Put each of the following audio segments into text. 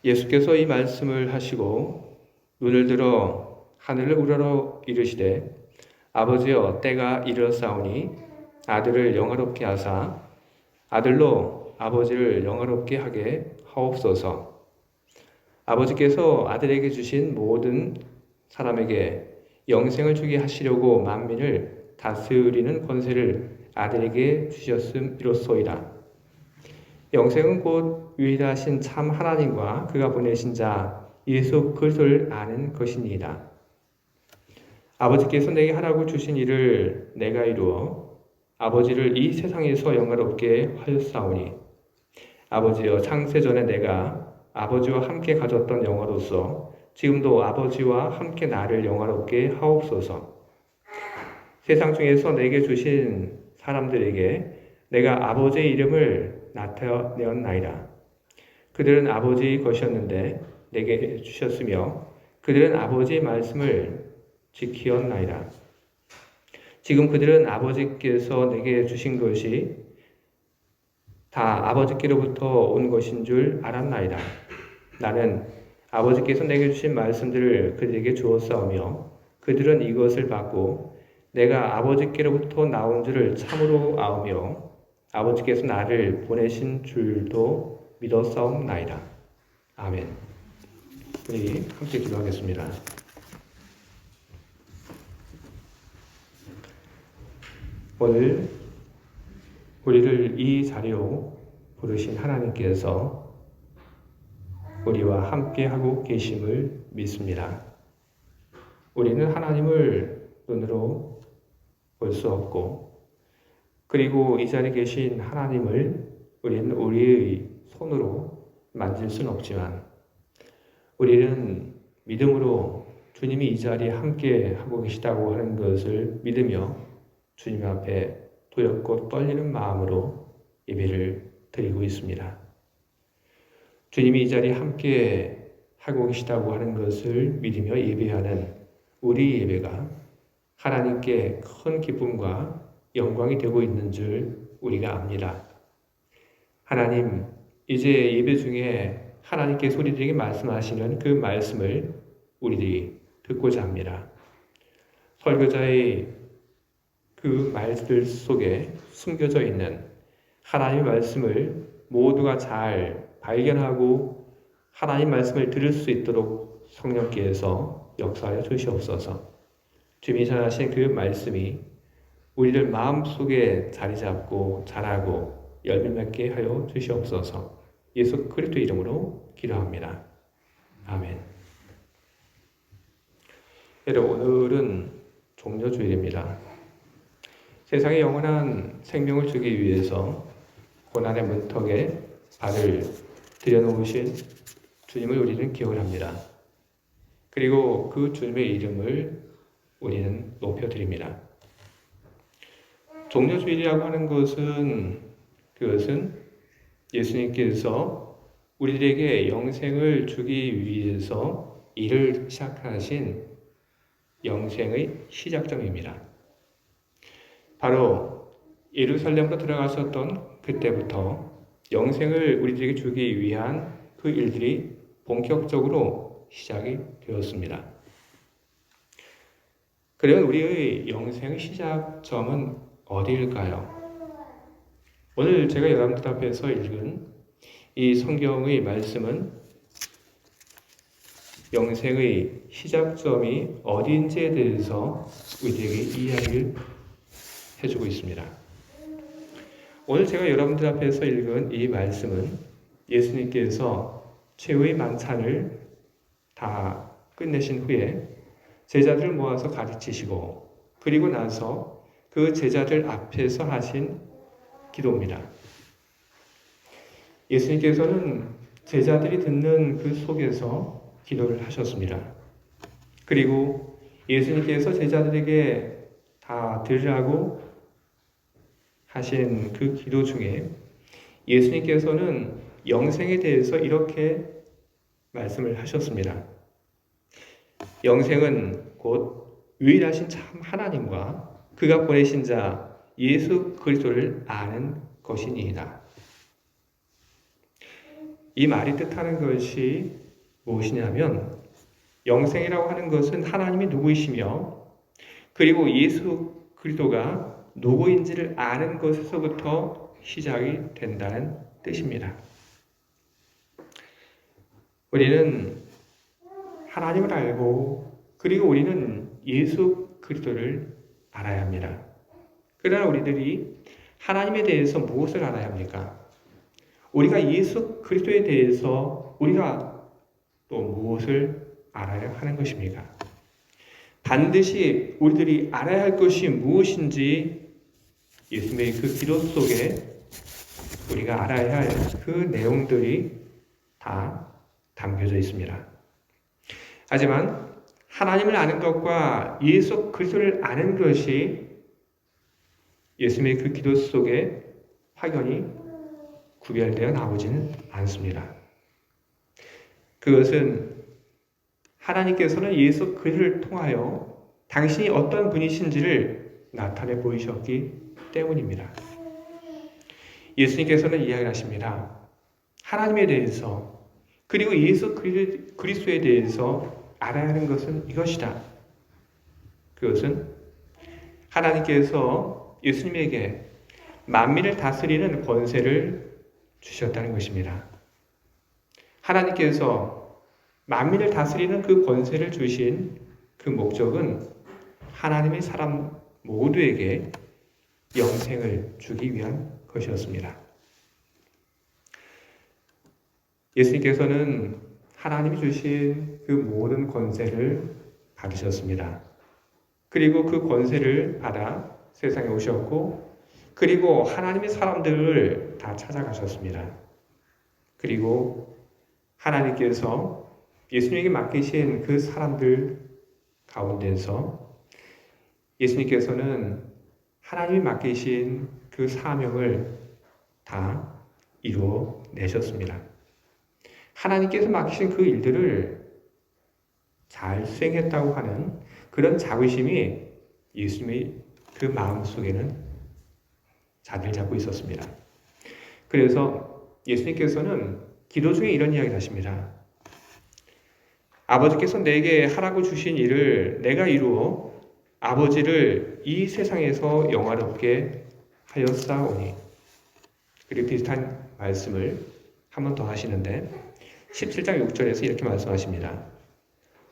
예수께서 이 말씀을 하시고 눈을 들어 하늘을 우러러 이르시되 아버지여 때가 이르렀사오니 아들을 영화롭게 하사 아들로 아버지를 영화롭게 하게 하옵소서. 아버지께서 아들에게 주신 모든 사람에게 영생을 주게 하시려고 만민을 다스리는 권세를 아들에게 주셨음이로소이다. 영생은 곧 유일하신 참 하나님과 그가 보내신 자 예수 그리스도를 아는 것이니이다. 아버지께서 내게 하라고 주신 일을 내가 이루어 아버지를 이 세상에서 영화롭게 하였사오니 아버지여 창세전에 내가 아버지와 함께 가졌던 영화로서 지금도 아버지와 함께 나를 영화롭게 하옵소서. 세상 중에서 내게 주신 사람들에게 내가 아버지의 이름을 나타내었나이다. 그들은 아버지의 것이었는데 내게 주셨으며 그들은 아버지의 말씀을 지키었나이다. 지금 그들은 아버지께서 내게 주신 것이 다 아버지께로부터 온 것인 줄 알았나이다. 나는 아버지께서 내게 주신 말씀들을 그들에게 주었사오며 그들은 이것을 받고 내가 아버지께로부터 나온 줄을 참으로 아오며 아버지께서 나를 보내신 줄도 믿었사옵나이다. 아멘. 우리 함께 기도하겠습니다. 오늘 우리를 이 자리로 부르신 하나님께서 우리와 함께하고 계심을 믿습니다. 우리는 하나님을 눈으로 볼 수 없고 그리고 이 자리에 계신 하나님을 우리는 우리의 손으로 만질 수는 없지만 우리는 믿음으로 주님이 이 자리에 함께하고 계시다고 하는 것을 믿으며 주님 앞에 두렵고 떨리는 마음으로 예배를 드리고 있습니다. 주님이 이 자리에 함께 하고 계시다고 하는 것을 믿으며 예배하는 우리 예배가 하나님께 큰 기쁨과 영광이 되고 있는 줄 우리가 압니다. 하나님, 이제 예배 중에 하나님께 우리들에게 말씀하시는 그 말씀을 우리들이 듣고자 합니다. 설교자의 그 말들 속에 숨겨져 있는 하나님의 말씀을 모두가 잘 발견하고 하나님 말씀을 들을 수 있도록 성령께서 역사하여 주시옵소서. 주님이 전하신 그 말씀이 우리들 마음속에 자리 잡고 자라고 열매 맺게 하여 주시옵소서. 예수 그리스도 이름으로 기도합니다. 아멘. 여러분, 오늘은 종려주일입니다. 세상에 영원한 생명을 주기 위해서 고난의 문턱에 발을 들여놓으신 주님을 우리는 기억을 합니다. 그리고 그 주님의 이름을 우리는 높여드립니다. 종려주일이라고 하는 그것은 예수님께서 우리들에게 영생을 주기 위해서 일을 시작하신 영생의 시작점입니다. 바로 예루살렘으로 들어가셨던 그때부터 영생을 우리들에게 주기 위한 그 일들이 본격적으로 시작이 되었습니다. 그러면 우리의 영생의 시작점은 어디일까요? 오늘 제가 여러분들 앞에서 읽은 이 성경의 말씀은 영생의 시작점이 어디인지에 대해서 우리에게 이야기를 해주고 있습니다. 오늘 제가 여러분들 앞에서 읽은 이 말씀은 예수님께서 최후의 만찬을 다 끝내신 후에 제자들을 모아서 가르치시고 그리고 나서 그 제자들 앞에서 하신 기도입니다. 예수님께서는 제자들이 듣는 그 속에서 기도를 하셨습니다. 그리고 예수님께서 제자들에게 다 들으라고 하신 그 기도 중에 예수님께서는 영생에 대해서 이렇게 말씀을 하셨습니다. 영생은 곧 유일하신 참 하나님과 그가 보내신 자 예수 그리스도를 아는 것이니이다. 이 말이 뜻하는 것이 무엇이냐면 영생이라고 하는 것은 하나님이 누구이시며 그리고 예수 그리스도가 누구인지를 아는 것에서부터 시작이 된다는 뜻입니다. 우리는 하나님을 알고 그리고 우리는 예수 그리스도를 알아야 합니다. 그러나 우리들이 하나님에 대해서 무엇을 알아야 합니까? 우리가 예수 그리스도에 대해서 우리가 또 무엇을 알아야 하는 것입니까? 반드시 우리들이 알아야 할 것이 무엇인지 예수님의 그 기도 속에 우리가 알아야 할 그 내용들이 다 담겨져 있습니다. 하지만 하나님을 아는 것과 예수 그리스도를 아는 것이 예수님의 그 기도 속에 확연히 구별되어 나오지는 않습니다. 그것은 하나님께서는 예수 그리스도를 통하여 당신이 어떤 분이신지를 나타내 보이셨기 때문입니다. 예수님께서는 이야기를 하십니다. 하나님에 대해서 그리고 예수 그리스도에 대해서 알아야 하는 것은 이것이다. 그것은 하나님께서 예수님에게 만민을 다스리는 권세를 주셨다는 것입니다. 하나님께서 만민을 다스리는 그 권세를 주신 그 목적은 하나님의 사람 모두에게 영생을 주기 위한 것이었습니다. 예수님께서는 하나님이 주신 그 모든 권세를 받으셨습니다. 그리고 그 권세를 받아 세상에 오셨고 그리고 하나님의 사람들을 다 찾아가셨습니다. 그리고 하나님께서 예수님에게 맡기신 그 사람들 가운데서 예수님께서는 하나님이 맡기신 그 사명을 다 이루어 내셨습니다. 하나님께서 맡기신 그 일들을 잘 수행했다고 하는 그런 자부심이 예수님의 그 마음속에는 자리를 잡고 있었습니다. 그래서 예수님께서는 기도 중에 이런 이야기를 하십니다. 아버지께서 내게 하라고 주신 일을 내가 이루어 아버지를 이 세상에서 영화롭게 하였사오니. 그리고 비슷한 말씀을 한 번 더 하시는데 17장 6절에서 이렇게 말씀하십니다.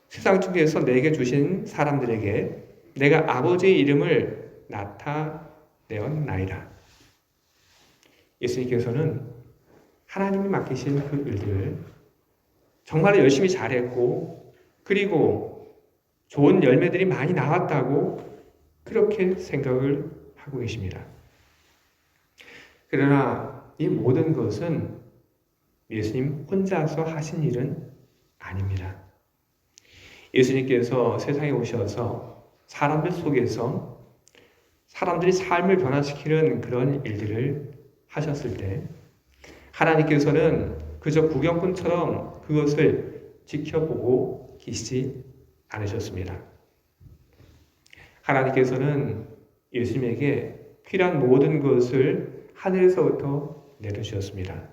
세상 중에서 내게 주신 사람들에게 내가 아버지의 이름을 나타내었나이다. 예수님께서는 하나님이 맡기신 그 일들을 정말 열심히 잘했고 그리고 좋은 열매들이 많이 나왔다고 그렇게 생각을 하고 계십니다. 그러나 이 모든 것은 예수님 혼자서 하신 일은 아닙니다. 예수님께서 세상에 오셔서 사람들 속에서 사람들이 삶을 변화시키는 그런 일들을 하셨을 때 하나님께서는 그저 구경꾼처럼 그것을 지켜보고 계시지 않으셨습니다. 하나님께서는 예수님에게 필요한 모든 것을 하늘에서부터 내려주셨습니다.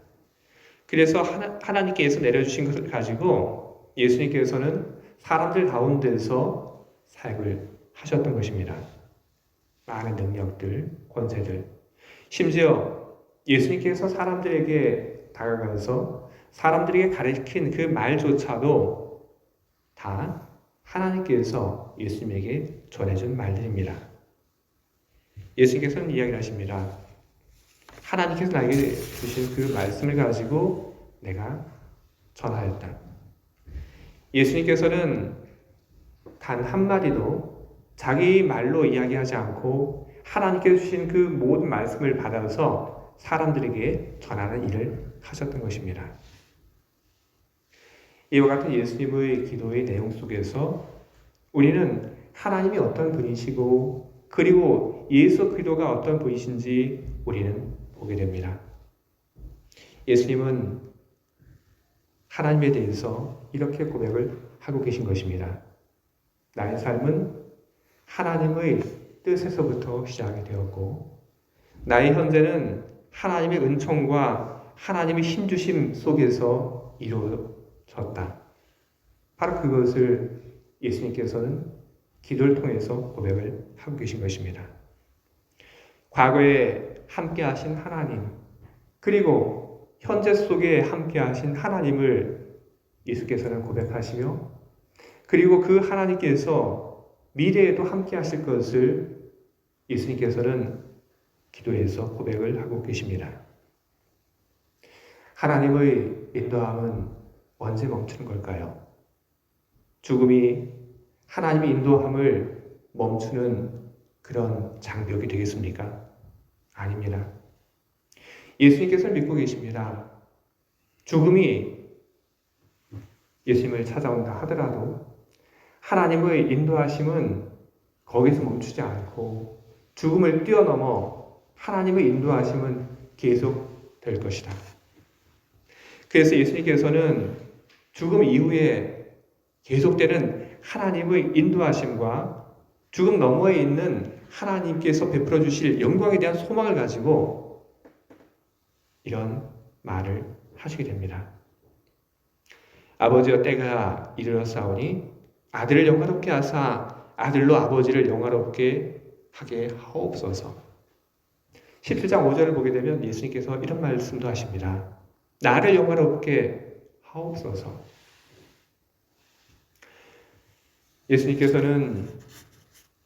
그래서 하나님께서 내려주신 것을 가지고 예수님께서는 사람들 가운데서 사역을 하셨던 것입니다. 많은 능력들, 권세들, 심지어 예수님께서 사람들에게 다가가서 사람들에게 가르친 그 말조차도 다 하나님께서 예수님에게 전해준 말들입니다. 예수님께서는 이야기를 하십니다. 하나님께서 나에게 주신 그 말씀을 가지고 내가 전하였다. 예수님께서는 단 한마디도 자기 말로 이야기하지 않고 하나님께서 주신 그 모든 말씀을 받아서 사람들에게 전하는 일을 하셨던 것입니다. 이와 같은 예수님의 기도의 내용 속에서 우리는 하나님이 어떤 분이시고 그리고 예수 그리스도가 어떤 분이신지 우리는 보게 됩니다. 예수님은 하나님에 대해서 이렇게 고백을 하고 계신 것입니다. 나의 삶은 하나님의 뜻에서부터 시작이 되었고 나의 현재는 하나님의 은총과 하나님의 힘주심 속에서 이루어졌다. 바로 그것을 예수님께서는 기도를 통해서 고백을 하고 계신 것입니다. 과거에 함께 하신 하나님, 그리고 현재 속에 함께 하신 하나님을 예수께서는 고백하시며, 그리고 그 하나님께서 미래에도 함께 하실 것을 예수님께서는 기도해서 고백을 하고 계십니다. 하나님의 인도함은 언제 멈추는 걸까요? 죽음이 하나님의 인도함을 멈추는 그런 장벽이 되겠습니까? 아닙니다. 예수님께서 믿고 계십니다. 죽음이 예수님을 찾아온다 하더라도 하나님의 인도하심은 거기서 멈추지 않고 죽음을 뛰어넘어 하나님의 인도하심은 계속 될 것이다. 그래서 예수님께서는 죽음 이후에 계속되는 하나님의 인도하심과 죽음 너머에 있는 하나님께서 베풀어 주실 영광에 대한 소망을 가지고 이런 말을 하시게 됩니다. 아버지여 때가 이르렀사오니 아들을 영화롭게 하사 아들로 아버지를 영화롭게 하게 하옵소서. 17장 5절을 보게 되면 예수님께서 이런 말씀도 하십니다. 나를 영화롭게 하옵소서. 예수님께서는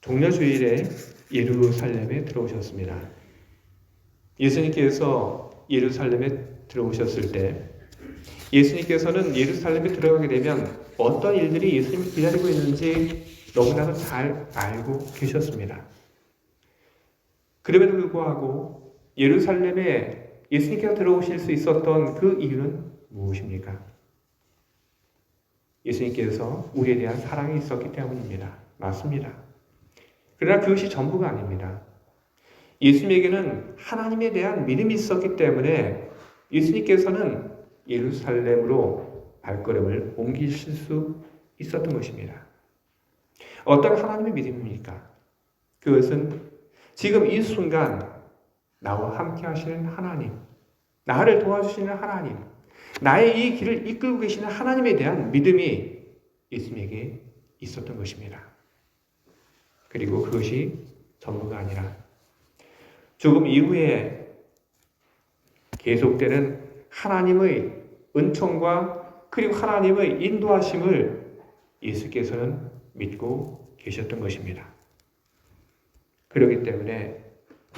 종려주일에 예루살렘에 들어오셨습니다. 예수님께서 예루살렘에 들어오셨을 때 예수님께서는 예루살렘에 들어가게 되면 어떤 일들이 예수님을 기다리고 있는지 너무나도 잘 알고 계셨습니다. 그럼에도 불구하고 예루살렘에 예수님께서 들어오실 수 있었던 그 이유는 무엇입니까? 예수님께서 우리에 대한 사랑이 있었기 때문입니다. 맞습니다. 그러나 그것이 전부가 아닙니다. 예수님에게는 하나님에 대한 믿음이 있었기 때문에 예수님께서는 예루살렘으로 발걸음을 옮기실 수 있었던 것입니다. 어떤 하나님의 믿음입니까? 그것은 지금 이 순간 나와 함께 하시는 하나님, 나를 도와주시는 하나님, 나의 이 길을 이끌고 계시는 하나님에 대한 믿음이 예수님에게 있었던 것입니다. 그리고 그것이 전부가 아니라 죽음 이후에 계속되는 하나님의 은총과 그리고 하나님의 인도하심을 예수께서는 믿고 계셨던 것입니다. 그렇기 때문에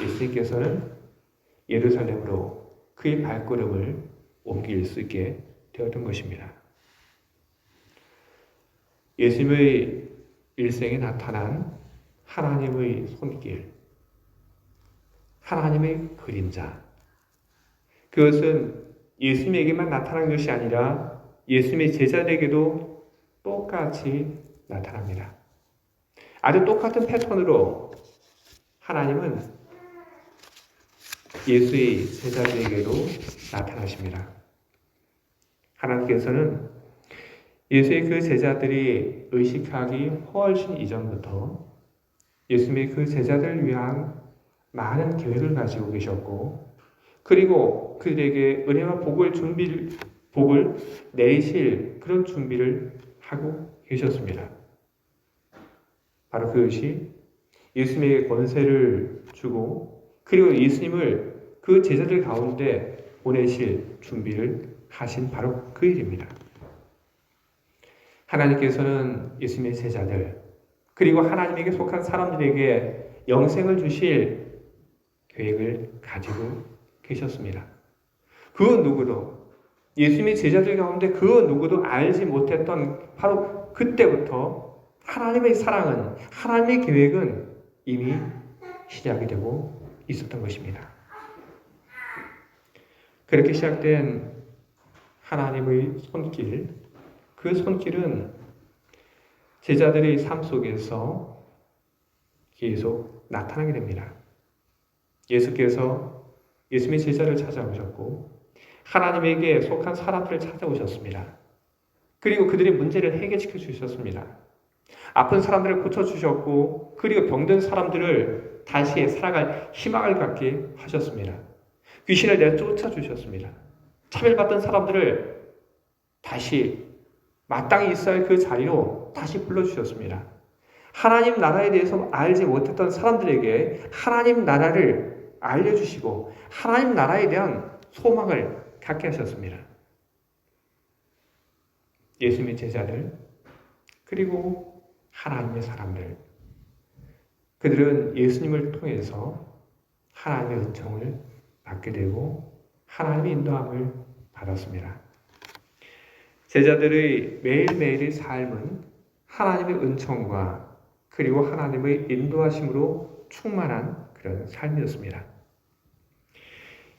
예수님께서는 예루살렘으로 그의 발걸음을 옮길 수 있게 되었던 것입니다. 예수님의 일생에 나타난 하나님의 손길, 하나님의 그림자, 그것은 예수님에게만 나타난 것이 아니라 예수님의 제자들에게도 똑같이 나타납니다. 아주 똑같은 패턴으로 하나님은 예수의 제자들에게도 나타나십니다. 하나님께서는 예수의 그 제자들이 의식하기 훨씬 이전부터 예수님의 그 제자들을 위한 많은 계획을 가지고 계셨고, 그리고 그들에게 은혜와 복을 내리실 그런 준비를 하고 계셨습니다. 바로 그것이 예수님에게 권세를 주고, 그리고 예수님을 그 제자들 가운데 보내실 준비를 하신 바로 그 일입니다. 하나님께서는 예수님의 제자들, 그리고 하나님에게 속한 사람들에게 영생을 주실 계획을 가지고 계셨습니다. 그 누구도, 예수님의 제자들 가운데 그 누구도 알지 못했던 바로 그때부터 하나님의 사랑은, 하나님의 계획은 이미 시작이 되고 있었던 것입니다. 그렇게 시작된 하나님의 손길, 그 손길은 제자들의 삶 속에서 계속 나타나게 됩니다. 예수께서 예수님의 제자를 찾아오셨고 하나님에게 속한 사람들을 찾아오셨습니다. 그리고 그들의 문제를 해결시켜 주셨습니다. 아픈 사람들을 고쳐주셨고, 그리고 병든 사람들을 다시 살아갈 희망을 갖게 하셨습니다. 귀신을 내쫓아 주셨습니다. 차별받던 사람들을 다시 마땅히 있어야 할 그 자리로 다시 불러주셨습니다. 하나님 나라에 대해서 알지 못했던 사람들에게 하나님 나라를 알려주시고 하나님 나라에 대한 소망을 갖게 하셨습니다. 예수님의 제자들, 그리고 하나님의 사람들, 그들은 예수님을 통해서 하나님의 은총을 받게 되고 하나님의 인도함을 받았습니다. 제자들의 매일매일의 삶은 하나님의 은총과 그리고 하나님의 인도하심으로 충만한 그런 삶이었습니다.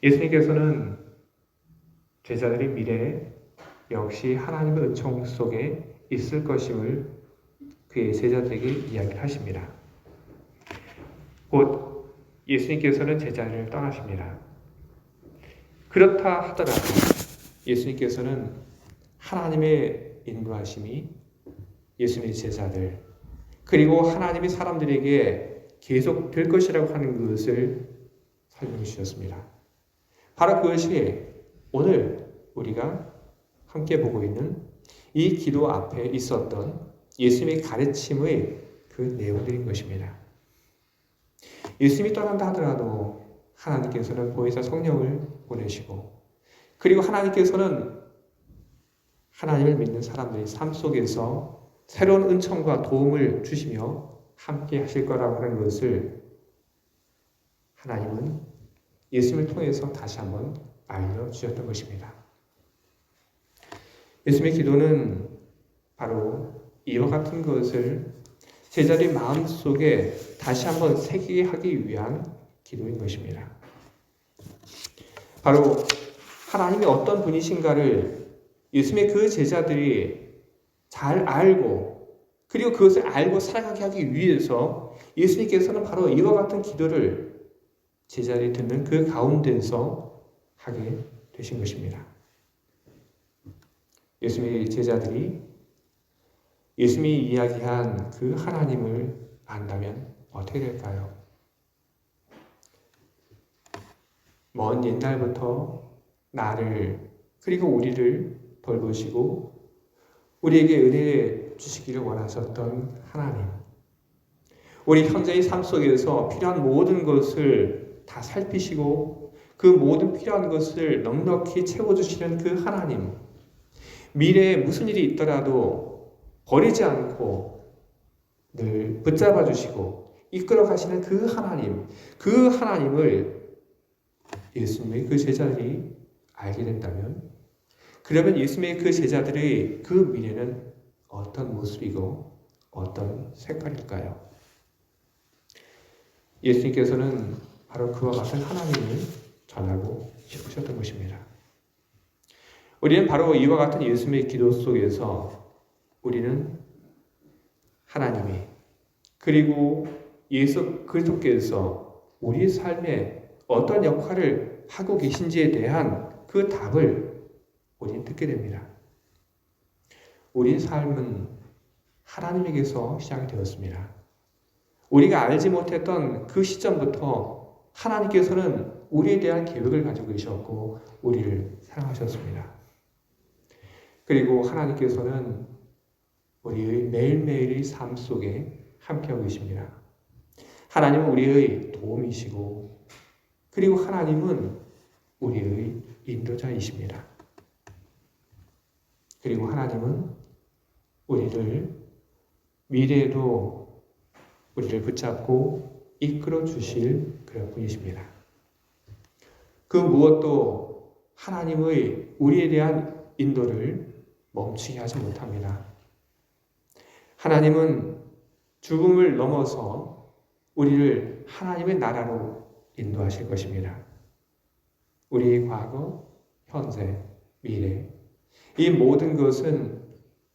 예수님께서는 제자들의 미래에 역시 하나님의 은총 속에 있을 것임을 그의 제자들에게 이야기하십니다. 곧 예수님께서는 제자를 떠나십니다. 그렇다 하더라도 예수님께서는 하나님의 인도하심이 예수님의 제자들 그리고 하나님의 사람들에게 계속 될 것이라고 하는 것을 설명해 주셨습니다. 바로 그것이 오늘 우리가 함께 보고 있는 이 기도 앞에 있었던 예수님의 가르침의 그 내용들인 것입니다. 예수님이 떠난다 하더라도 하나님께서는 보혜사 성령을 보내시고 그리고 하나님께서는 하나님을 믿는 사람들의 삶 속에서 새로운 은총과 도움을 주시며 함께 하실 거라고 하는 것을 하나님은 예수님을 통해서 다시 한번 알려주셨던 것입니다. 예수님의 기도는 바로 이와 같은 것을 제자들의 마음속에 다시 한번 새기게 하기 위한 기도인 것입니다. 바로 하나님이 어떤 분이신가를 예수님의 그 제자들이 잘 알고 그리고 그것을 알고 살아가게 하기 위해서 예수님께서는 바로 이와 같은 기도를 제자들이 듣는 그 가운데서 하게 되신 것입니다. 예수님의 제자들이 예수님이 이야기한 그 하나님을 안다면 어떻게 될까요? 먼 옛날부터 나를 그리고 우리를 돌보시고 우리에게 은혜 주시기를 원하셨던 하나님, 우리 현재의 삶 속에서 필요한 모든 것을 다 살피시고 그 모든 필요한 것을 넉넉히 채워주시는 그 하나님, 미래에 무슨 일이 있더라도 버리지 않고 늘 붙잡아 주시고 이끌어 가시는 그 하나님, 그 하나님을 예수님의 그 제자들이 알게 된다면 그러면 예수님의 그 제자들의 그 미래는 어떤 모습이고 어떤 색깔일까요? 예수님께서는 바로 그와 같은 하나님을 전하고 싶으셨던 것입니다. 우리는 바로 이와 같은 예수님의 기도 속에서 우리는 하나님이 그리고 예수 그리스도께서 우리 삶에 어떤 역할을 하고 계신지에 대한 그 답을 우리는 듣게 됩니다. 우리의 삶은 하나님에게서 시작이 되었습니다. 우리가 알지 못했던 그 시점부터 하나님께서는 우리에 대한 계획을 가지고 계셨고 우리를 사랑하셨습니다. 그리고 하나님께서는 우리의 매일매일의 삶 속에 함께하고 계십니다. 하나님은 우리의 도움이시고 그리고 하나님은 우리의 인도자이십니다. 그리고 하나님은 우리를 미래에도 우리를 붙잡고 이끌어 주실 그런 분이십니다. 그 무엇도 하나님의 우리에 대한 인도를 멈추게 하지 못합니다. 하나님은 죽음을 넘어서 우리를 하나님의 나라로 인도하실 것입니다. 우리의 과거, 현재, 미래 이 모든 것은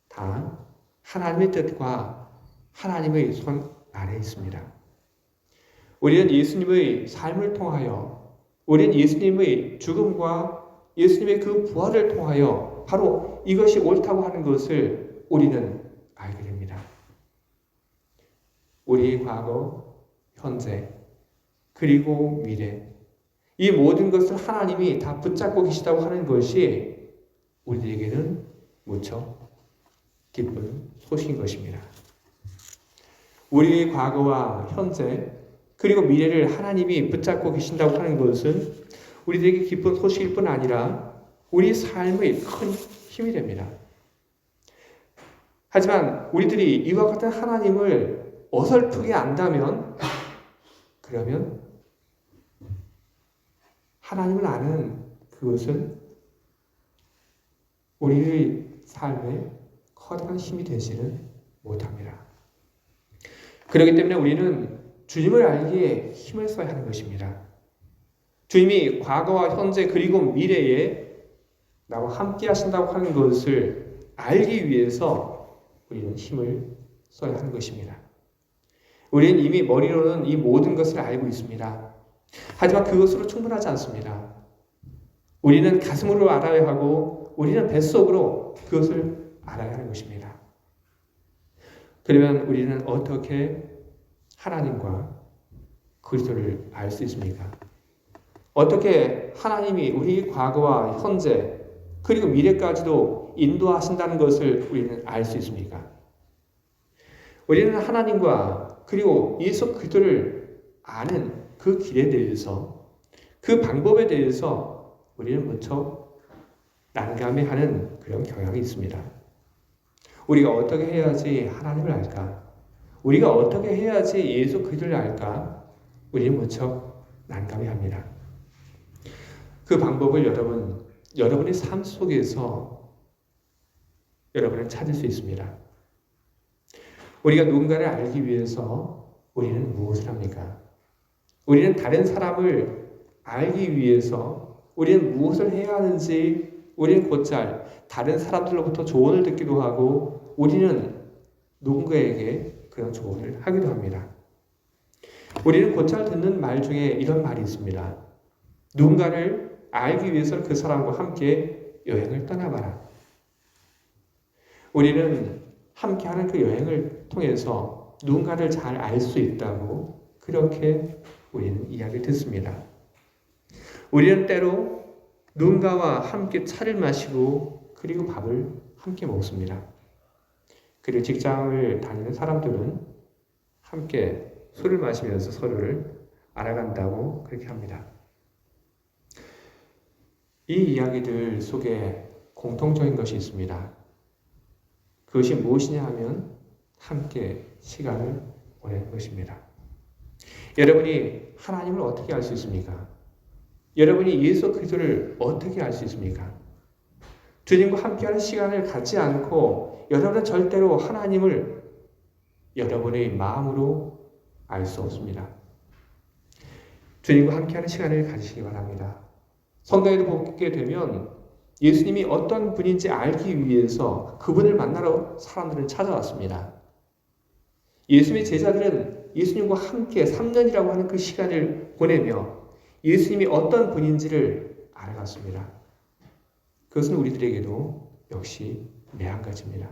다 하나님의 뜻과 하나님의 손 아래에 있습니다. 우리는 예수님의 삶을 통하여 우리는 예수님의 죽음과 예수님의 그 부활을 통하여 바로 이것이 옳다고 하는 것을 우리는 알게 됩니다. 우리의 과거, 현재, 그리고 미래 이 모든 것을 하나님이 다 붙잡고 계시다고 하는 것이 우리에게는 무척 기쁜 소식인 것입니다. 우리의 과거와 현재 그리고 미래를 하나님이 붙잡고 계신다고 하는 것은 우리들에게 기쁜 소식일 뿐 아니라 우리 삶의 큰 힘이 됩니다. 하지만 우리들이 이와 같은 하나님을 어설프게 안다면, 그러면 하나님을 아는 그것은 우리의 삶에 커다란 힘이 되지는 못합니다. 그렇기 때문에 우리는 주님을 알기에 힘을 써야 하는 것입니다. 주님이 과거와 현재 그리고 미래에 나와 함께 하신다고 하는 것을 알기 위해서 우리는 힘을 써야 하는 것입니다. 우리는 이미 머리로는 이 모든 것을 알고 있습니다. 하지만 그것으로 충분하지 않습니다. 우리는 가슴으로 알아야 하고 우리는 뱃속으로 그것을 알아야 하는 것입니다. 그러면 우리는 어떻게 하나님과 그리스도를 알 수 있습니까? 어떻게 하나님이 우리 과거와 현재 그리고 미래까지도 인도하신다는 것을 우리는 알 수 있습니까? 우리는 하나님과 그리고 예수 그리스도를 아는 그 길에 대해서, 그 방법에 대해서 우리는 무척 난감해하는 그런 경향이 있습니다. 우리가 어떻게 해야지 하나님을 알까? 우리가 어떻게 해야지 예수 그리스도를 알까? 우리는 무척 난감해합니다. 그 방법을 여러분의 삶 속에서 여러분은 찾을 수 있습니다. 우리가 누군가를 알기 위해서 우리는 무엇을 합니까? 우리는 다른 사람을 알기 위해서 우리는 무엇을 해야 하는지 우리는 곧잘 다른 사람들로부터 조언을 듣기도 하고 우리는 누군가에게 그런 조언을 하기도 합니다. 우리는 곧잘 듣는 말 중에 이런 말이 있습니다. 누군가를 알기 위해서 그 사람과 함께 여행을 떠나봐라. 우리는 함께하는 그 여행을 통해서 누군가를 잘 알 수 있다고 그렇게 우리는 이야기를 듣습니다. 우리는 때로 누군가와 함께 차를 마시고 그리고 밥을 함께 먹습니다. 그리고 직장을 다니는 사람들은 함께 술을 마시면서 서로를 알아간다고 그렇게 합니다. 이 이야기들 속에 공통적인 것이 있습니다. 그것이 무엇이냐 하면 함께 시간을 보내는 것입니다. 여러분이 하나님을 어떻게 알 수 있습니까? 여러분이 예수 그리스도를 어떻게 알 수 있습니까? 주님과 함께하는 시간을 갖지 않고 여러분은 절대로 하나님을 여러분의 마음으로 알 수 없습니다. 주님과 함께하는 시간을 가지시기 바랍니다. 성경에도 보게 되면 예수님이 어떤 분인지 알기 위해서 그분을 만나러 사람들은 찾아왔습니다. 예수님의 제자들은 예수님과 함께 3년이라고 하는 그 시간을 보내며 예수님이 어떤 분인지를 알아갔습니다. 그것은 우리들에게도 역시 매한가지입니다.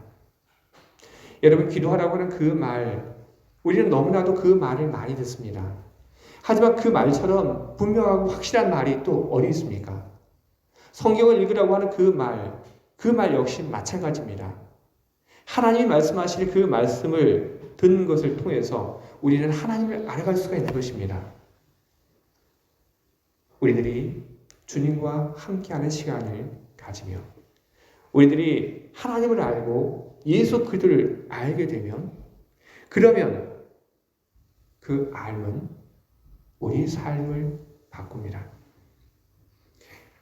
여러분, 기도하라고 하는 그 말, 우리는 너무나도 그 말을 많이 듣습니다. 하지만 그 말처럼 분명하고 확실한 말이 또 어디 있습니까? 성경을 읽으라고 하는 그 말 역시 마찬가지입니다. 하나님이 말씀하시는 그 말씀을 듣는 것을 통해서 우리는 하나님을 알아갈 수가 있는 것입니다. 우리들이 주님과 함께하는 시간을 가지며 우리들이 하나님을 알고 예수 그리스도를 알게 되면 그러면 그 알은 우리 삶을 바꿉니다.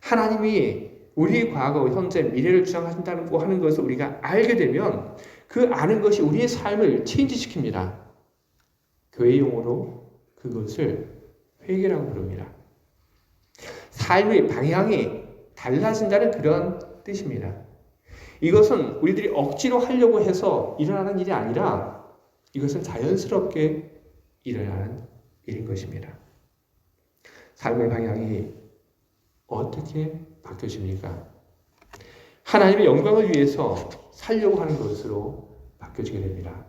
하나님이 우리의 과거, 현재, 미래를 주장하신다고 하는 것을 우리가 알게 되면 그 아는 것이 우리의 삶을 체인지시킵니다. 교회 용어로 그것을 회개라고 부릅니다. 삶의 방향이 달라진다는 그런 뜻입니다. 이것은 우리들이 억지로 하려고 해서 일어나는 일이 아니라 이것은 자연스럽게 일어나는 일인 것입니다. 삶의 방향이 어떻게 바뀌어집니까? 하나님의 영광을 위해서 살려고 하는 것으로 바뀌어지게 됩니다.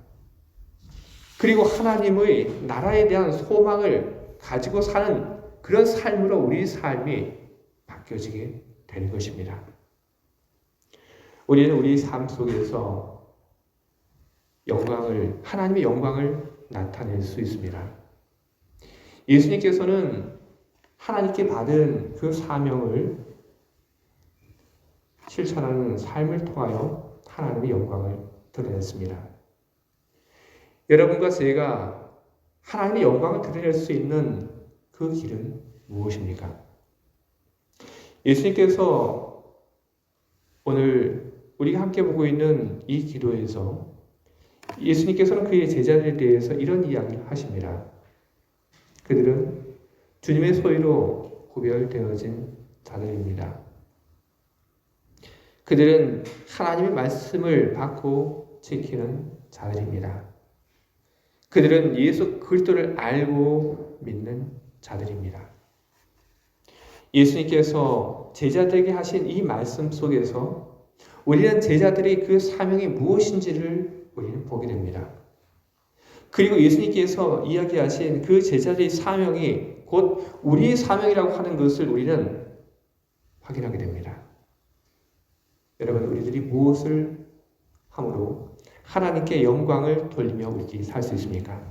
그리고 하나님의 나라에 대한 소망을 가지고 사는 그런 삶으로 우리 삶이 바뀌어지게 되는 것입니다. 우리는 우리 삶 속에서 하나님의 영광을 나타낼 수 있습니다. 예수님께서는 하나님께 받은 그 사명을 실천하는 삶을 통하여 하나님의 영광을 드러냈습니다. 여러분과 제가 하나님의 영광을 드러낼 수 있는 그 길은 무엇입니까? 예수님께서 오늘 우리가 함께 보고 있는 이 기도에서 예수님께서는 그의 제자들에 대해서 이런 이야기를 하십니다. 그들은 주님의 소유로 구별되어진 자들입니다. 그들은 하나님의 말씀을 받고 지키는 자들입니다. 그들은 예수 그리스도를 알고 믿는 자들입니다. 예수님께서 제자들에게 하신 이 말씀 속에서 우리는 제자들의 그 사명이 무엇인지를 우리는 보게 됩니다. 그리고 예수님께서 이야기하신 그 제자들의 사명이 곧 우리의 사명이라고 하는 것을 우리는 확인하게 됩니다. 여러분, 우리들이 무엇을 함으로 하나님께 영광을 돌리며 우리들이 살 수 있습니까?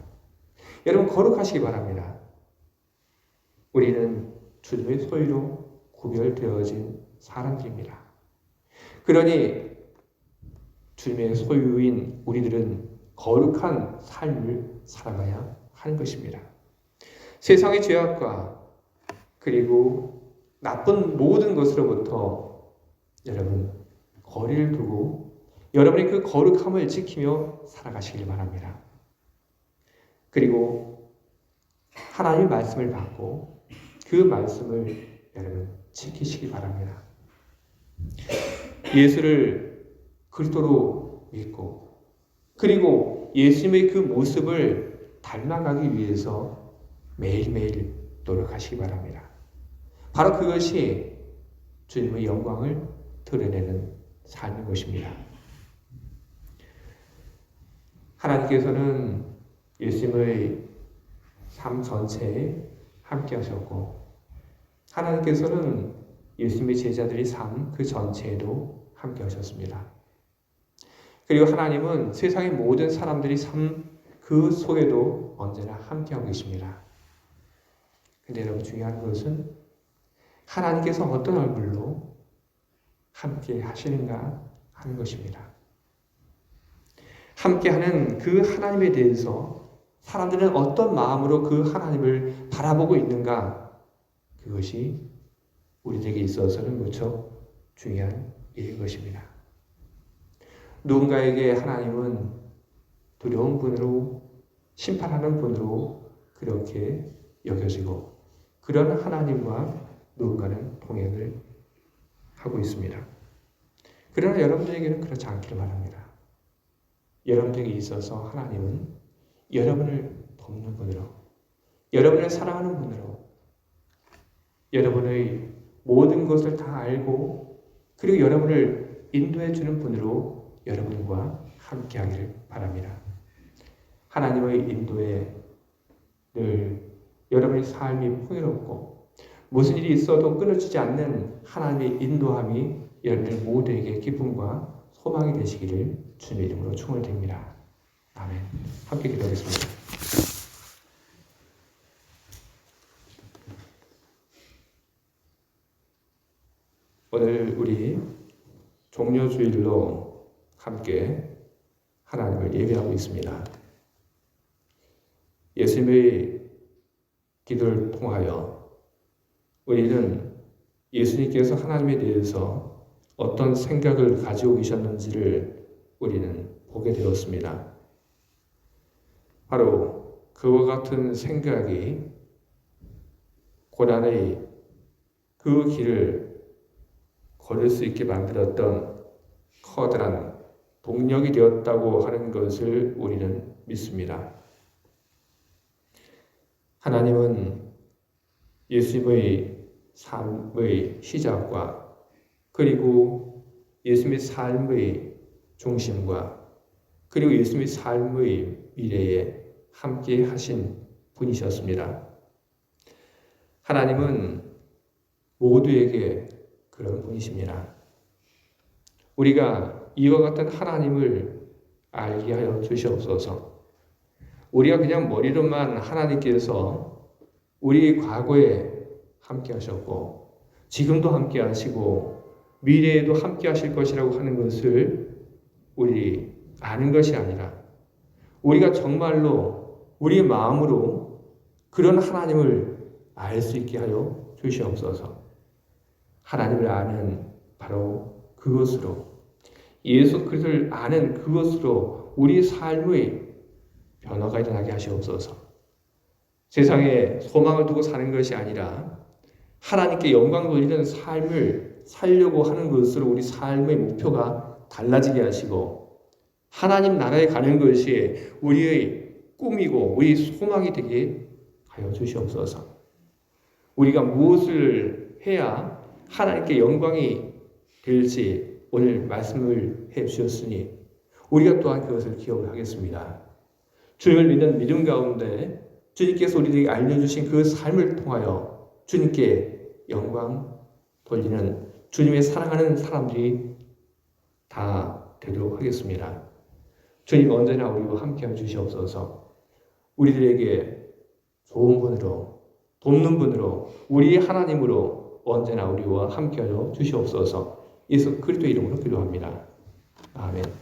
여러분, 거룩하시기 바랍니다. 우리는 주님의 소유로 구별되어진 사람들입니다. 그러니 주님의 소유인 우리들은 거룩한 삶을 살아가야 하는 것입니다. 세상의 죄악과 그리고 나쁜 모든 것으로부터 여러분 거리를 두고 여러분이 그 거룩함을 지키며 살아가시길 바랍니다. 그리고 하나님의 말씀을 받고 그 말씀을 여러분 지키시기 바랍니다. 예수를 그리스도로 믿고 그리고 예수님의 그 모습을 닮아가기 위해서 매일매일 노력하시기 바랍니다. 바로 그것이 주님의 영광을 드러내는 삶인 것입니다. 하나님께서는 예수님의 삶 전체에 함께 하셨고 하나님께서는 예수님의 제자들의 삶 그 전체에도 함께 하셨습니다. 그리고 하나님은 세상의 모든 사람들의 삶 그 속에도 언제나 함께하고 계십니다. 근데 여러분 중요한 것은 하나님께서 어떤 얼굴로 함께 하시는가 하는 것입니다. 함께하는 그 하나님에 대해서 사람들은 어떤 마음으로 그 하나님을 바라보고 있는가, 그것이 우리에게 있어서는 무척 중요한 일인 것입니다. 누군가에게 하나님은 두려운 분으로 심판하는 분으로 그렇게 여겨지고 그런 하나님과 누군가는 동행을 하고 있습니다. 그러나 여러분들에게는 그렇지 않기를 바랍니다. 여러분들에게 있어서 하나님은 여러분을 돕는 분으로, 여러분을 사랑하는 분으로, 여러분의 모든 것을 다 알고 그리고 여러분을 인도해 주는 분으로 여러분과 함께하기를 바랍니다. 하나님의 인도에 늘 여러분의 삶이 풍요롭고 무슨 일이 있어도 끊어지지 않는 하나님의 인도함이 여러분들 모두에게 기쁨과 소망이 되시기를 주님의 이름으로 축원드립니다. 아멘. 함께 기도하겠습니다. 오늘 우리 종료주일로 함께 하나님을 예배하고 있습니다. 예수님의 기도를 통하여 우리는 예수님께서 하나님에 대해서 어떤 생각을 가지고 계셨는지를 우리는 보게 되었습니다. 바로 그와 같은 생각이 고난의 그 길을 걸을 수 있게 만들었던 커다란 동력이 되었다고 하는 것을 우리는 믿습니다. 하나님은 예수님의 삶의 시작과 그리고 예수님의 삶의 중심과 그리고 예수님의 삶의 미래에 함께 하신 분이셨습니다. 하나님은 모두에게 그런 분이십니다. 우리가 이와 같은 하나님을 알게 하여 주시옵소서. 우리가 그냥 머리로만 하나님께서 우리 과거에 함께 하셨고 지금도 함께 하시고 미래에도 함께 하실 것이라고 하는 것을 우리 아는 것이 아니라 우리가 정말로 우리의 마음으로 그런 하나님을 알 수 있게 하여 주시옵소서. 하나님을 아는 바로 그것으로 예수 그리스도를 아는 그것으로 우리 삶의 변화가 일어나게 하시옵소서. 세상에 소망을 두고 사는 것이 아니라 하나님께 영광 돌리는 삶을 살려고 하는 것으로 우리 삶의 목표가 달라지게 하시고 하나님 나라에 가는 것이 우리의 꿈이고 우리 소망이 되게 하여 주시옵소서. 우리가 무엇을 해야 하나님께 영광이 될지 오늘 말씀을 해 주셨으니 우리가 또한 그것을 기억을 하겠습니다. 주님을 믿는 믿음 가운데 주님께서 우리에게 알려주신 그 삶을 통하여 주님께 영광 돌리는 주님의 사랑하는 사람들이 다 되도록 하겠습니다. 주님 언제나 우리와 함께하여 주시옵소서. 우리들에게 좋은 분으로 돕는 분으로 우리의 하나님으로 언제나 우리와 함께하여 주시옵소서. 예수 그리스도의 이름으로 기도합니다. 아멘.